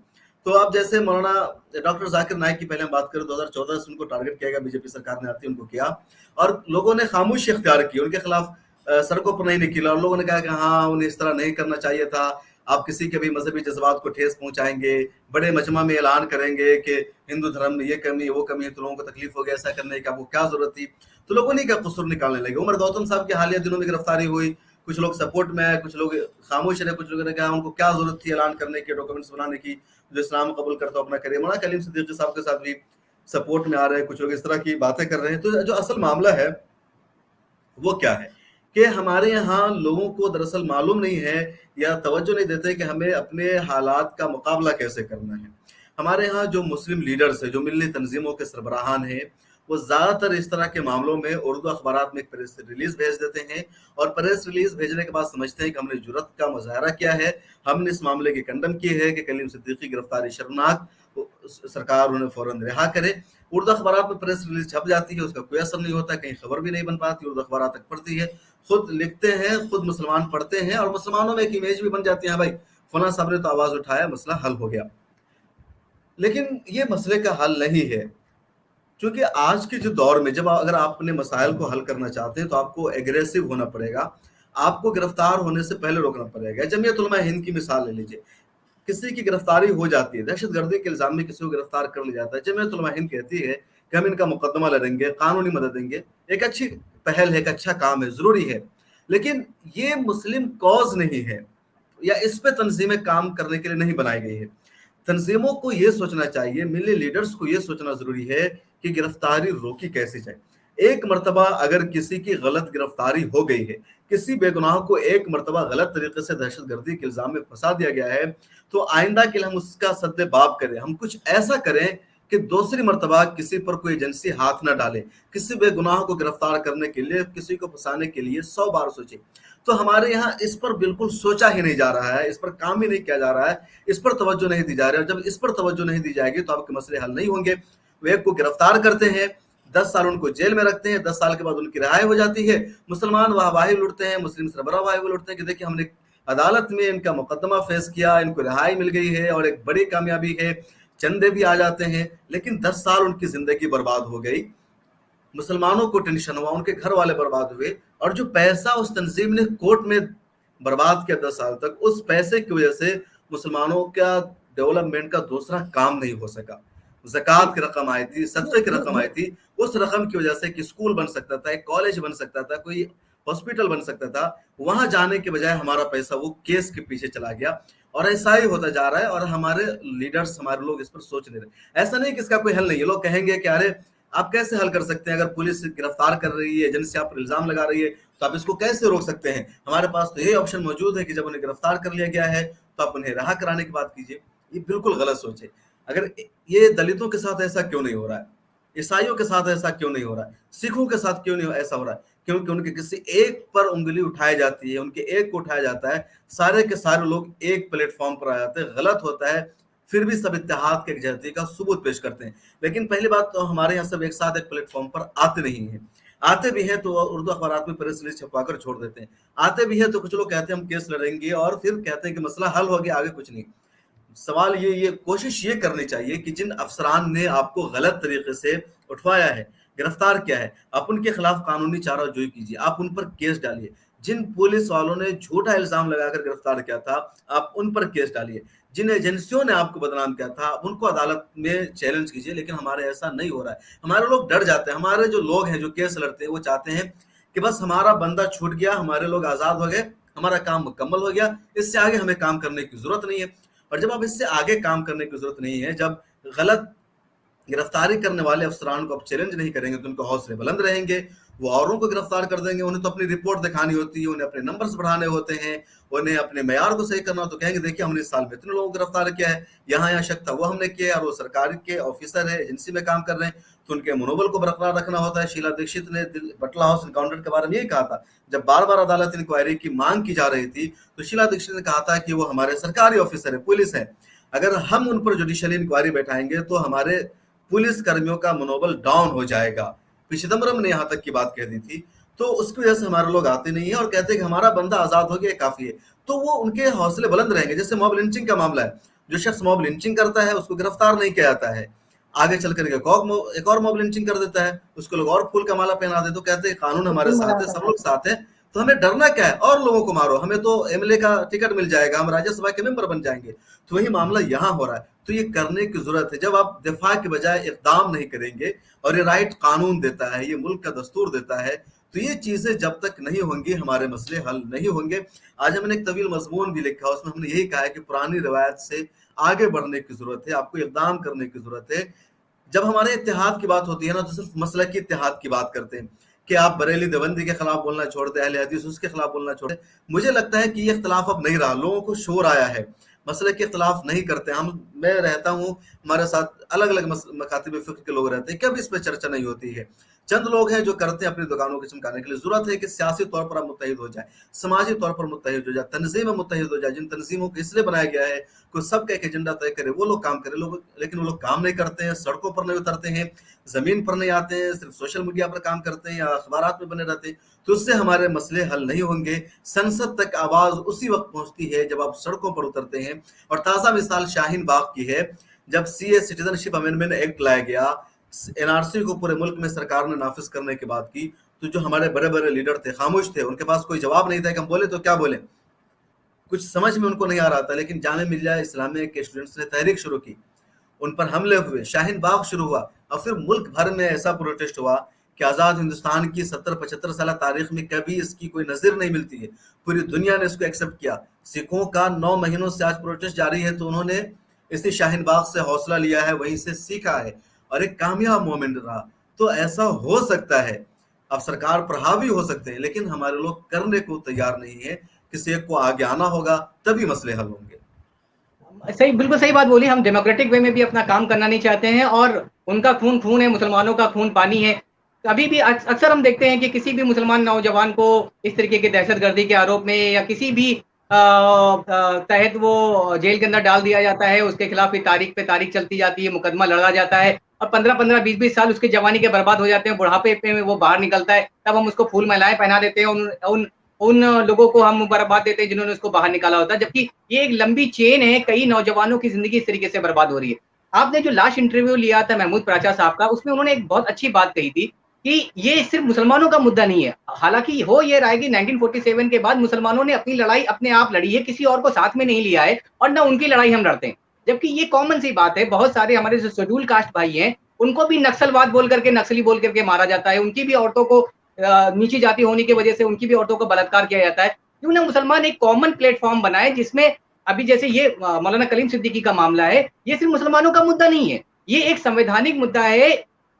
तो अब जैसे मौलाना डॉक्टर जाकिर नाइक की पहले हम बात करें, 2014 से उनको टारगेट किया गया, बीजेपी सरकार ने आती उनको किया और लोगों ने खामोशी इख्तियार की, उनके खिलाफ सड़कों पर नहीं निकला और लोगों ने कहा कि हाँ, उन्हें इस तरह नहीं करना चाहिए था, आप किसी के भी मजहबी जज्बात को ठेस पहुंचाएंगे, बड़े मजमा में ऐलान करेंगे कि हिंदू धर्म में ये कमी, वो कमी है, तो लोगों को तकलीफ हो गया, ऐसा करने की आपको क्या जरूरत थी। तो लोगों ने क्या कसूर निकालने लगे। उमर गौतम साहब की हालिया दिनों में गिरफ्तारी हुई, कुछ लोग सपोर्ट में आए, कुछ लोग खामोश रहे, कुछ लोगों ने कहा उनको क्या जरूरत थी ऐलान करने की, डॉक्यूमेंट्स बनाने की, जो इस्लाम कबूल करता हो अपना करिए। मौलाना कलीम सिद्दीकी साहब के साथ भी सपोर्ट में आ रहे हैं, कुछ लोग इस तरह की बातें कर रहे हैं। तो जो असल मामला है वो क्या है कि हमारे यहाँ लोगों को दरअसल मालूम नहीं है या तवज्जो नहीं देते कि हमें अपने हालात का मुकाबला कैसे करना है। हमारे यहाँ जो मुस्लिम लीडर्स हैं, जो मिल्ली तंजीमों के सरबराहान हैं, वो ज़्यादातर इस तरह के मामलों में उर्दू अखबारात में एक प्रेस रिलीज भेज देते हैं और प्रेस रिलीज भेजने के बाद समझते हैं कि हमने जुर्रत का मुजाहरा किया है, हमने इस मामले की कंडम की है कि कलीम सिद्दीकी गिरफ्तारी शर्मनाक, सरकार उन्हें फौरन रिहा करे। उर्दू अखबारात में प्रेस रिलीज छप जाती है, उसका कोई असर नहीं होता, कहीं खबर भी नहीं बन पाती, उर्दू अखबारात तक पढ़ती है, खुद लिखते हैं, खुद मुसलमान पढ़ते हैं और मुसलमानों में एक इमेज भी बन जाती है, भाई फलां साहब ने तो आवाज उठाया, मसला हल हो गया। लेकिन ये मसले का हल नहीं है, क्योंकि आज के जो दौर में जब अगर आप अपने मसाइल को हल करना चाहते हैं तो आपको एग्रेसिव होना पड़ेगा, आपको गिरफ्तार होने से पहले रोकना पड़ेगा। जमीयत उलमा हिंद की मिसाल ले लीजिए, किसी की गिरफ्तारी हो जाती है, दहशतगर्दी के इल्जाम में किसी को गिरफ्तार कर लिया जाता है, जमीयत उलमा हिंद कहती है कि हम इनका मुकदमा लड़ेंगे, कानूनी मदद देंगे। एक अच्छी पहल है, एक अच्छा काम है, जरूरी है, लेकिन ये मुस्लिम कॉज नहीं है या इस पे तंजीमें काम करने के लिए नहीं बनाई गई है। तंजीमों को ये सोचना चाहिए, मिली लीडर्स को ये सोचना जरूरी है कि गिरफ्तारी रोकी कैसे जाए। एक मर्तबा अगर किसी की गलत गिरफ्तारी हो गई है, किसी बेगुनाह को एक मर्तबा गलत तरीके से दहशतगर्दी के इल्जाम में फंसा दिया गया है, तो आइंदा के लिए हम उसका सद्दे बाब करें, हम कुछ ऐसा करें कि दूसरी मर्तबा किसी पर कोई एजेंसी हाथ ना डाले, किसी बेगुनाह को गिरफ्तार करने के लिए, किसी को फंसाने के लिए 100 बार सोचे। तो हमारे यहाँ इस पर बिल्कुल सोचा ही नहीं जा रहा है, इस पर काम ही नहीं किया जा रहा है, इस पर तवज्जो नहीं दी जा रही है। और जब इस पर तवज्जो नहीं दी जाएगी तो आपके मसले हल नहीं होंगे। वो एक को गिरफ्तार करते हैं, 10 साल उनको जेल में रखते हैं, 10 साल के बाद उनकी रिहाई हो जाती है, मुसलमान वाहवाही लुटते हैं, मुस्लिम सरबराह वाहवाही लुटते हैं कि देखिए हमने अदालत में इनका मुकदमा फेस किया, इनको रिहाई मिल गई है और एक बड़ी कामयाबी है, चंदे भी आ जाते हैं। लेकिन 10 साल उनकी जिंदगी बर्बाद हो गई, मुसलमानों को टेंशन हुआ, उनके घर वाले बर्बाद हुए, और जो पैसा उस तंजीम ने कोर्ट में बर्बाद किया 10 साल तक, उस पैसे की वजह से मुसलमानों का डेवलपमेंट का दूसरा काम नहीं हो सका। ज़कात की रकम आई थी, सदक़े की रकम आई थी, उस रकम की वजह से कि स्कूल बन सकता था, एक कॉलेज बन सकता था, कोई हॉस्पिटल बन सकता था, वहां जाने के बजाय हमारा पैसा वो केस के पीछे चला गया। और ऐसा ही होता जा रहा है और हमारे लीडर्स, हमारे लोग इस पर सोच नहीं रहे। ऐसा नहीं कि इसका कोई हल नहीं है। लोग कहेंगे कि अरे आप कैसे हल कर सकते हैं, अगर पुलिस गिरफ्तार कर रही है, एजेंसी आप पर इल्जाम लगा रही है, तो आप इसको कैसे रोक सकते हैं। हमारे पास तो ये ऑप्शन मौजूद है कि जब उन्हें गिरफ्तार कर लिया गया है तो आप उन्हें रिहा कराने की बात कीजिए। ये बिल्कुल गलत सोच है। अगर ये दलितों के साथ ऐसा क्यों नहीं हो रहा है, ईसाइयों के साथ ऐसा क्यों नहीं हो रहा है, सिखों के साथ क्यों नहीं ऐसा हो रहा है, क्योंकि उनके किसी एक पर उंगली उठाई जाती है, उनके एक को उठाया जाता है, सारे के सारे लोग एक प्लेटफॉर्म पर आ जाते हैं। गलत होता है, फिर भी सब इत्तेहाद के एकजहती का सबूत पेश करते हैं। लेकिन पहली बात तो हमारे यहाँ सब एक साथ एक प्लेटफॉर्म पर आते नहीं हैं, आते भी हैं तो उर्दू अखबारात में प्रेस रिलीज छपवाकर छोड़ देते हैं, आते भी हैं तो कुछ लोग कहते हैं हम केस लड़ेंगे और फिर कहते हैं कि मसला हल हो गया, आगे कुछ नहीं। सवाल ये कोशिश ये करनी चाहिए कि जिन अफसरान ने आपको गलत तरीके से उठवाया है, गिरफ्तार किया है, आप उनके खिलाफ कानूनी चाराजोई कीजिए, आप उन पर केस डालिए। जिन पुलिस वालों ने झूठा इल्जाम लगाकर गिरफ्तार किया था, आप उन पर केस डालिए। जिन एजेंसियों ने आपको बदनाम किया था, उनको अदालत में चैलेंज कीजिए। लेकिन हमारे ऐसा नहीं हो रहा है। हमारे लोग डर जाते हैं। हमारे जो लोग हैं जो केस लड़ते हैं, वो चाहते हैं कि बस हमारा बंदा छूट गया, हमारे लोग आजाद हो गए, हमारा काम मुकम्मल हो गया, इससे आगे हमें काम करने की जरूरत नहीं है। और जब आप इससे आगे काम करने की जरूरत नहीं है, जब गलत गिरफ्तारी करने वाले अफसरान को आप चैलेंज नहीं करेंगे तो उनको हौसले बुलंद रहेंगे, वो औरों को गिरफ्तार कर देंगे। उन्हें तो अपनी रिपोर्ट दिखानी होती है, उन्हें अपने नंबर्स बढ़ाने होते हैं, उन्हें अपने मेयार को सही करना, तो कहेंगे देखिए हमने इस साल में इतने लोगों को गिरफ्तार किया है, यहाँ शक था वो हमने किया है, और वो सरकार के ऑफिसर है, एजेंसी में काम कर रहे हैं, तो उनके मनोबल को बरकरार रखना होता है। शीला दीक्षित ने बटला हाउस एनकाउंटर के बारे में यही कहा था, जब बार बार अदालत इंक्वायरी की मांग की जा रही थी, तो शीला दीक्षित ने कहा था कि वो हमारे सरकारी ऑफिसर है, पुलिस है, अगर हम उन पर जुडिशियल इंक्वायरी बैठाएंगे तो हमारे पुलिस कर्मियों का मनोबल डाउन हो जाएगा। पी चिदम्बरम ने यहाँ तक की बात कह दी थी। तो उसकी वजह से हमारे लोग आते नहीं है और कहते हैं कि हमारा बंदा आजाद हो गया, काफी है। तो वो उनके हौसले बुलंद रहेंगे। जैसे मॉब लिंचिंग का मामला है, जो शख्स मॉब लिंचिंग करता है उसको गिरफ्तार नहीं किया जाता है, आगे चल कर एक और मॉब लिंचिंग कर देता है, उसको लोग और फूल का माला पहना देते, तो कहते हैं कानून हमारे साथ है, सब लोग साथ हैं, तो हमें डरना क्या है, और लोगों को मारो, हमें तो एमएलए का टिकट मिल जाएगा, हम राज्यसभा के मेंबर बन जाएंगे। तो वही मामला यहाँ हो रहा है। तो ये करने की जरूरत है। जब आप दिफा के बजाय इक़दाम नहीं करेंगे, और ये राइट कानून देता है, ये मुल्क का दस्तूर देता है, تو یہ چیزیں جب تک نہیں ہوں گی ہمارے مسئلے حل نہیں ہوں گے. آج ہم نے ایک طویل مضمون بھی لکھا، اس میں ہم نے یہی کہا ہے کہ پرانی روایت سے آگے بڑھنے کی ضرورت ہے، آپ کو اقدام کرنے کی ضرورت ہے. جب ہمارے اتحاد کی بات ہوتی ہے نا تو صرف مسلکی اتحاد کی بات کرتے ہیں کہ آپ بریلی دیوبندی کے خلاف بولنا چھوڑ دیں، اہل حدیث اس کے خلاف بولنا چھوڑ دیں. مجھے لگتا ہے کہ یہ اختلاف اب نہیں رہا، لوگوں کو شور آیا ہے، مسئلے کے اختلاف نہیں کرتے. میں رہتا ہوں، ہمارے ساتھ الگ الگ مکاتب فکر کے لوگ رہتے ہیں، کبھی اس پہ چرچا نہیں ہوتی ہے. چند لوگ ہیں جو کرتے ہیں اپنی دکانوں کو چمکانے کے لیے. ضرورت ہے کہ سیاسی طور پر آپ متحد ہو جائیں، سماجی طور پر متحد ہو جائے، تنظیم میں متحد ہو جائے. جن تنظیموں کو اس لیے بنایا گیا ہے کوئی سب کا ایک ایجنڈا طے کرے، وہ لوگ کام کرے. لیکن وہ لوگ کام نہیں کرتے ہیں، سڑکوں پر نہیں اترتے ہیں، زمین پر نہیں آتے ہیں، صرف سوشل میڈیا پر کام کرتے ہیں یا اخبارات میں بنے رہتے ہیں. تو اس سے ہمارے مسئلے حل نہیں ہوں گے. سنسد تک آواز اسی وقت پہنچتی ہے جب آپ سڑکوں پر اترتے ہیں. اور تازہ مثال شاہین باغ کی ہے. جب C A citizenship amendment act لایا گیا، این آر سی کو پورے ملک میں سرکار نے نافذ کرنے کی بات کی، تو جو ہمارے بڑے بڑے لیڈر تھے خاموش تھے، ان کے پاس کوئی جواب نہیں تھا کہ ہم بولے تو کیا بولیں. کچھ سمجھ میں ان کو نہیں آ رہا تھا. لیکن جامعہ ملیہ اسلامیہ کے اسٹوڈنٹس نے تحریک شروع کی، ان پر حملے ہوئے، شاہین باغ شروع ہوا، اور پھر ملک بھر میں ایسا پروٹیسٹ ہوا کہ آزاد ہندوستان کی 70-75 سالہ تاریخ میں کبھی اس کی کوئی نظیر نہیں ملتی ہے. پوری دنیا نے اس کو ایکسیپٹ کیا. سکھوں کا 9 مہینوں سے آج پروٹیسٹ جاری ہے، تو انہوں نے اسی شاہین باغ سے حوصلہ لیا ہے، وہیں سے سیکھا ہے، اور ایک کامیاب مومنٹ رہا. تو ایسا ہو سکتا ہے، اب سرکار پر حاوی ہو سکتے ہیں، لیکن ہمارے لوگ کرنے کو تیار نہیں ہے. کسی ایک کو آگے آنا ہوگا، تبھی مسئلے حل ہوں گے. صحیح، بالکل صحیح بات بولی. ہم ڈیموکریٹک وے میں بھی اپنا کام کرنا نہیں چاہتے ہیں، اور ان کا خون خون ہے، مسلمانوں کا خون پانی ہے. ابھی بھی اکثر ہم دیکھتے ہیں کہ کسی بھی مسلمان نوجوان کو اس طریقے کے دہشت گردی کے آروپ میں یا کسی بھی تحت وہ جیل کے اندر ڈال دیا جاتا ہے. اس کے خلاف تاریخ پہ تاریخ چلتی جاتی ہے، مقدمہ لڑا جاتا ہے، اور 15-15 20-20 سال اس کے جوانی کے برباد ہو جاتے ہیں. بڑھاپے پہ وہ باہر نکلتا ہے، تب ہم اس کو پھول ملائیں پہنا دیتے ہیں. ان لوگوں کو ہم مبارکباد دیتے ہیں جنہوں نے اس کو باہر نکالا ہوتا ہے. جبکہ یہ ایک لمبی چین ہے، کئی نوجوانوں کی زندگی اس طریقے سے برباد ہو رہی ہے. آپ نے جو لاسٹ انٹرویو لیا تھا محمود پراچا صاحب کا، اس میں انہوں نے ایک بہت اچھی بات کہی تھی کہ یہ صرف مسلمانوں کا مدعا نہیں ہے. حالانکہ ہو یہ رہا ہے کہ 1947 کے بعد مسلمانوں نے اپنی لڑائی اپنے آپ لڑی ہے، کسی اور کو ساتھ میں نہیں لیا ہے، اور نہ ان کی لڑائی ہم لڑتے ہیں. جبکہ یہ کامن سی بات ہے. بہت سارے ہمارے جو شیڈول کاسٹ بھائی ہیں، ان کو بھی نکسلواد بول کر کے، نکسلی بول کر کے مارا جاتا ہے. ان کی بھی عورتوں کو نیچی جاتی ہونے کی وجہ سے ان کی بھی عورتوں کو بلاತ್کار کیا جاتا ہے. کیوں نہ مسلمان ایک کامن پلیٹ فارم بنائے جس میں ابھی جیسے یہ مولانا کلیم صدیقی کا معاملہ ہے، یہ صرف مسلمانوں کا مدعا نہیں ہے، یہ ایک سنویدھانک مدعا ہے.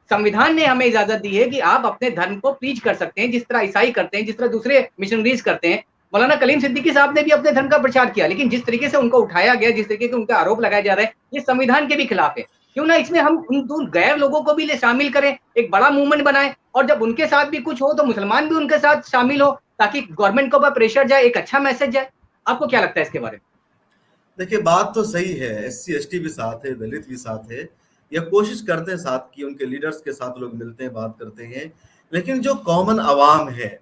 سنویدھان نے ہمیں اجازت دی ہے کہ آپ اپنے دھرم کو پریچ کر سکتے ہیں، جس طرح عیسائی کرتے ہیں، جس طرح دوسرے مشنریز کرتے ہیں. مولانا کلیم صدیقی صاحب نے بھی اپنے دھرم کا پرچار کیا، لیکن جس طریقے سے ان کو اٹھایا گیا، جس طریقے سے ان کا آروپ لگایا جا رہا ہے، یہ سنویدھان کے بھی خلاف ہے. کیوں نہ اس میں ہم ان غیر لوگوں کو بھی شامل کریں، ایک بڑا موومنٹ بنائیں، اور جب ان کے ساتھ بھی کچھ ہو تو مسلمان بھی ان کے ساتھ شامل ہو، تاکہ گورنمنٹ کو پریشر جائے، ایک اچھا میسج جائے. آپ کو کیا لگتا ہے اس کے بارے میں؟ دیکھیے، بات تو صحیح ہے، ایس سی ایس ٹی بھی ساتھ ہے، دلت بھی ساتھ ہے، یا کوشش کرتے ہیں ساتھ کی، ان کے لیڈرز کے ساتھ لوگ ملتے ہیں، بات کرتے ہیں. لیکن جو کامن عوام ہے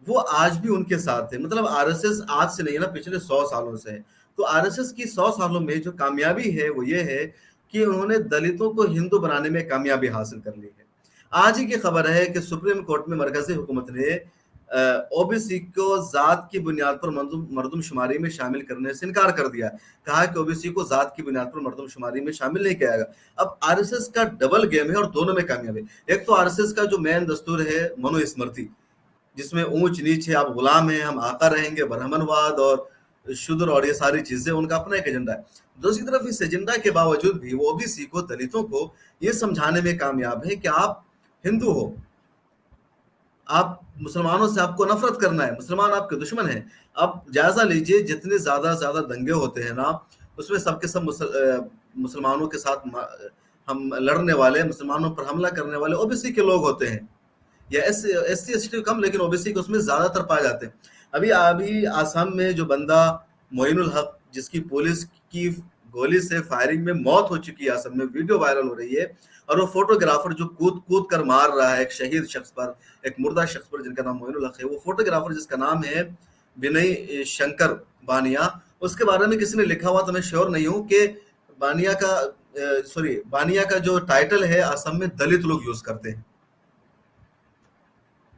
وہ آج بھی ان کے ساتھ ہے. مطلب آر ایس ایس آج سے نہیں ہے نا، پچھلے 100 سالوں سے ہے. تو آر ایس ایس کی 100 سالوں میں جو کامیابی ہے وہ یہ ہے کہ انہوں نے دلتوں کو ہندو بنانے میں کامیابی حاصل کر لی ہے. آج ہی کی خبر ہے کہ سپریم کورٹ میں مرکزی حکومت نے او بی سی کو ذات کی بنیاد پر مردم شماری میں شامل کرنے سے انکار کر دیا. کہا کہ او بی سی کو ذات کی بنیاد پر مردم شماری میں شامل نہیں کیا گا. اب آر ایس ایس کا ڈبل گیم ہے اور دونوں میں کامیابی. ایک تو آر ایس ایس کا جو مین دستور ہے منو اسمرتی، جس میں اونچ نیچ ہے، آپ غلام ہیں، ہم آقا رہیں گے، برہمن واد اور شودر اور یہ ساری چیزیں، ان کا اپنا ایک ایجنڈا ہے. دوسری طرف اس ایجنڈا کے باوجود بھی وہ او بی سی کو، دلتوں کو یہ سمجھانے میں کامیاب ہے کہ آپ ہندو ہو، آپ مسلمانوں سے آپ کو نفرت کرنا ہے، مسلمان آپ کے دشمن ہیں. اب جائزہ لیجئے، جتنے زیادہ دنگے ہوتے ہیں نا، اس میں سب کے سب مسلمانوں کے ساتھ ہم لڑنے والے، مسلمانوں پر حملہ کرنے والے او بی سی کے لوگ ہوتے ہیں، یا ایس سی ایس ٹی کم، لیکن او بی سی کے اس میں زیادہ تر پائے جاتے ہیں. ابھی آسام میں جو بندہ معین الحق، جس کی پولیس کی گولی سے فائرنگ میں موت ہو چکی ہے، آسام میں ویڈیو وائرل ہو رہی ہے، اور وہ فوٹوگرافر جو کود کر مار رہا ہے ایک شہید شخص پر، ایک مردہ شخص پر جن کا نام معین الحق ہے، وہ فوٹوگرافر جس کا نام ہے ونئی شنکر بانیا، اس کے بارے میں کسی نے لکھا ہوا تو میں شیور نہیں ہوں کہ بانیا کا جو ٹائٹل ہے آسام میں دلت لوگ یوز کرتے ہیں.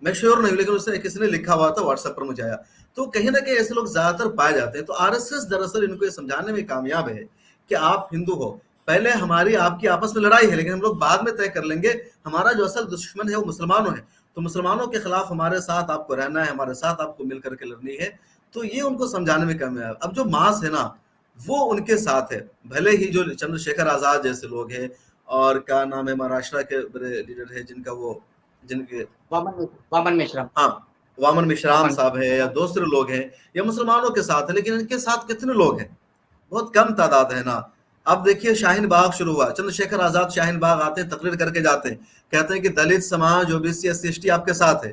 میں شیور نہیں ہوں، لیکن اس نے کسی نے لکھا ہوا تھا، واٹس ایپ پر مجھے آیا. تو کہیں نہ کہیں ایسے لوگ زیادہ تر پائے جاتے ہیں. تو آر ایس ایس دراصل ان کو یہ سمجھانے میں کامیاب ہے کہ آپ ہندو ہو، پہلے ہماری آپ کی آپس میں لڑائی ہے، لیکن ہم لوگ بعد میں طے کر لیں گے، ہمارا جو اصل دشمن ہے وہ مسلمانوں ہے. تو مسلمانوں کے خلاف ہمارے ساتھ آپ کو رہنا ہے, ہمارے ساتھ آپ کو مل کر کے لڑنی ہے. تو یہ ان کو سمجھانے میں کامیاب. اب جو ماس ہے نا وہ ان کے ساتھ ہے, بھلے ہی جو چندر شیکھر آزاد جیسے لوگ ہیں, اور کیا نام ہے مہاراشٹر کے بڑے لیڈر ہے جن کے وامن مشرا, ہاں وامن مشرام وامن صاحب ہے, یا دوسرے لوگ ہیں, یا مسلمانوں کے ساتھ ہے, لیکن ان کے ساتھ کتنے لوگ ہیں؟ بہت کم تعداد ہے نا. اب دیکھیے شاہین باغ شروع ہوا, چندر شیکھر آزاد شاہین باغ آتے ہیں, تقریر کر کے جاتے ہیں, کہتے ہیں کہ دلت سماج OBC SC ST آپ کے ساتھ ہے.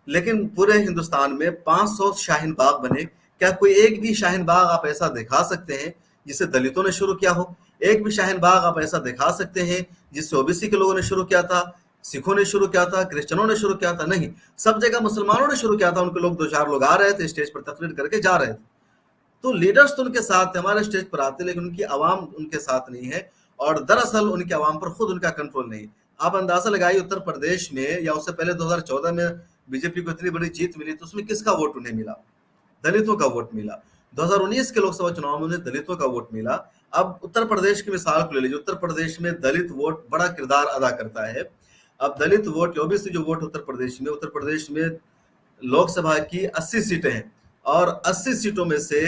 لیکن پورے ہندوستان میں 500 شاہین باغ بنے, کیا کوئی ایک بھی شاہین باغ آپ ایسا دکھا سکتے ہیں جسے دلتوں نے شروع کیا ہو؟ ایک بھی شاہین باغ آپ ایسا دکھا سکتے ہیں جس سے OBC کے لوگوں نے شروع کیا تھا, سکھوں نے شروع کیا تھا, کرسچنوں نے شروع کیا تھا؟ نہیں, سب جگہ مسلمانوں نے شروع کیا تھا. ان کے لوگ 2-4 لوگ آ رہے تھے, اسٹیج پر تقریر کر کے جا رہے تھے. تو لیڈرز تو ان کے ساتھ ہمارے اسٹیج پر آتے, لیکن ان کی عوام ان کے ساتھ نہیں ہے, اور دراصل ان کے عوام پر خود ان کا کنٹرول نہیں. آپ اندازہ لگائیے اتر پردیش میں, یا اس سے پہلے 2014 میں BJP کو اتنی بڑی جیت ملی, تو اس میں کس کا ووٹ انہیں ملا؟ دلتوں کا ووٹ ملا. 2019 کے لوک سبھا چناؤ میں انہیں دلتوں کا ووٹ ملا. اب اتر پردیش کی مثال کو لے لیجیے, اتر پردیش میں دلت ووٹ بڑا کردار ادا کرتا ہے. اب دلت ووٹ OBC جو ووٹ اتر پردیش میں لوک سبھا کی 80 سیٹیں ہیں, اور 80 سیٹوں میں سے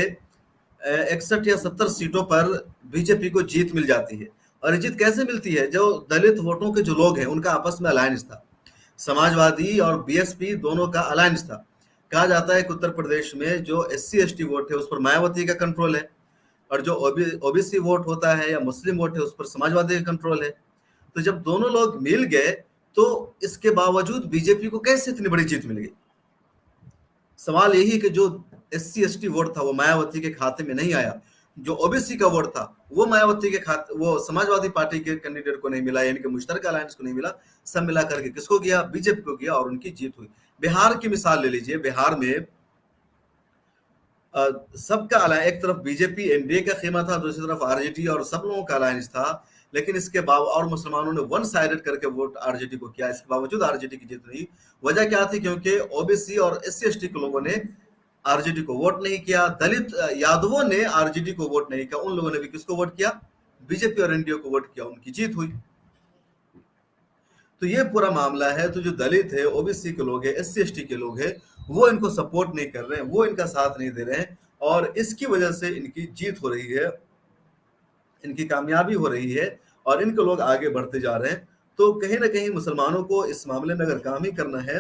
61 یا 70 سیٹوں پر BJP کو جیت مل جاتی ہے. اور یہ جیت کیسے ملتی ہے؟ جو دلت ووٹوں کے جو لوگ ہیں ان کا آپس میں الائنس تھا, سماج وادی اور BSP دونوں کا الائنس تھا. کہا جاتا ہے کہ اتر پردیش میں جو SC ST ووٹ ہے اس پر مایاوتی کا کنٹرول ہے, اور جو OBC ووٹ ہوتا ہے یا مسلم ووٹ ہے اس پر سماج وادی کا کنٹرول ہے. تو جب دونوں لوگ مل گئے تو اس کے باوجود BJP کو کیسے اتنی بڑی جیت مل گئی؟ سوال یہی کہ جو SC ST ووٹ تھا وہ مایاوتی کے کھاتے میں نہیں آیا, جو OBC کا ووٹ تھا وہ مایاوتی کے کھاتے, وہ سماج وادی پارٹی کے کینڈیڈیٹ کو نہیں ملا, یعنی کہ مشترکہ الائنس کو نہیں ملا. سب ملا کر کے کس کو گیا؟ BJP کو گیا, اور ان کی جیت ہوئی. بہار کی مثال لے لیجئے, بہار میں سب کا ایک طرف BJP NDA کا خیمہ تھا, دوسری طرف RJD, اور سب لوگوں کا الائنس تھا, لیکن اس کے باوجود اور مسلمانوں نے ون سائیڈڈ کر کے ووٹ RJD کو کیا. اس کے باوجود RJD کی جیت نہیں. وجہ کیا تھی؟ کیونکہ OBC اور SC ST کے لوگوں نے RJD کو ووٹ نہیں کیا, دلت یادووں نے RJD کو ووٹ نہیں کیا, ان لوگوں نے بھی کس کو ووٹ کیا؟ BJP اور NDA کو ووٹ کیا, ان کی جیت ہوئی. تو یہ پورا معاملہ ہے. تو جو دلت ہے, OBC کے لوگ ہیں, SC ST کے لوگ ہیں, وہ ان کو سپورٹ نہیں کر رہے ہیں, وہ ان کا ساتھ نہیں دے رہے ہیں, اور اس کی وجہ سے ان کی جیت ہو رہی ہے, ان کی کامیابی ہو رہی ہے, اور ان کے لوگ آگے بڑھتے جا رہے ہیں. تو کہیں نہ کہیں مسلمانوں کو اس معاملے میں اگر کام ہی کرنا ہے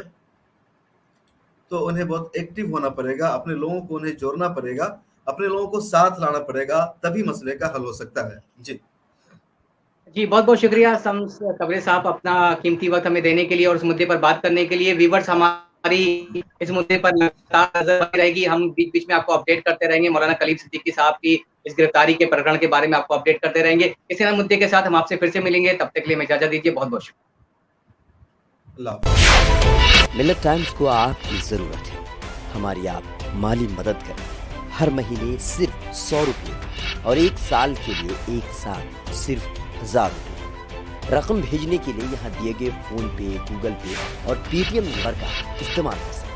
تو انہیں بہت ایکٹیو ہونا پڑے گا, اپنے لوگوں کو انہیں جوڑنا پڑے گا, اپنے لوگوں کو ساتھ لانا پڑے گا, تبھی مسئلے کا حل ہو سکتا ہے. جی بہت بہت شکریہ شمس تبریز صاحب اپنا قیمتی وقت ہمیں دینے کے لیے اور اس مدعے پر بات کرنے کے لیے. ویورز ہماری اس مدعے پر لگاتار نظر رہے گی, ہم بیچ بیچ میں آپ کو اپڈیٹ کرتے رہیں گے. مولانا کلیم صدیقی صاحب کی اس گرفتاری کے پرکرن کے بارے میں آپ کو اپڈیٹ کرتے رہیں گے. اس نئے مدعے کے ساتھ ہم آپ سے پھر سے ملیں گے, تب تک کے لیے ہمیں اجازت دیجیے. بہت بہت شکریہ. ملت ٹائمز کو آپ کی ضرورت ہے, ہماری آپ مالی مدد کریں. ہر مہینے صرف 100 روپے, اور 1 سال کے لیے ایک سال صرف 1000 روپے. رقم بھیجنے کے لیے یہاں دیے گئے فون پے, گوگل پے اور پے TM نمبر کا استعمال کر سکتے ہیں.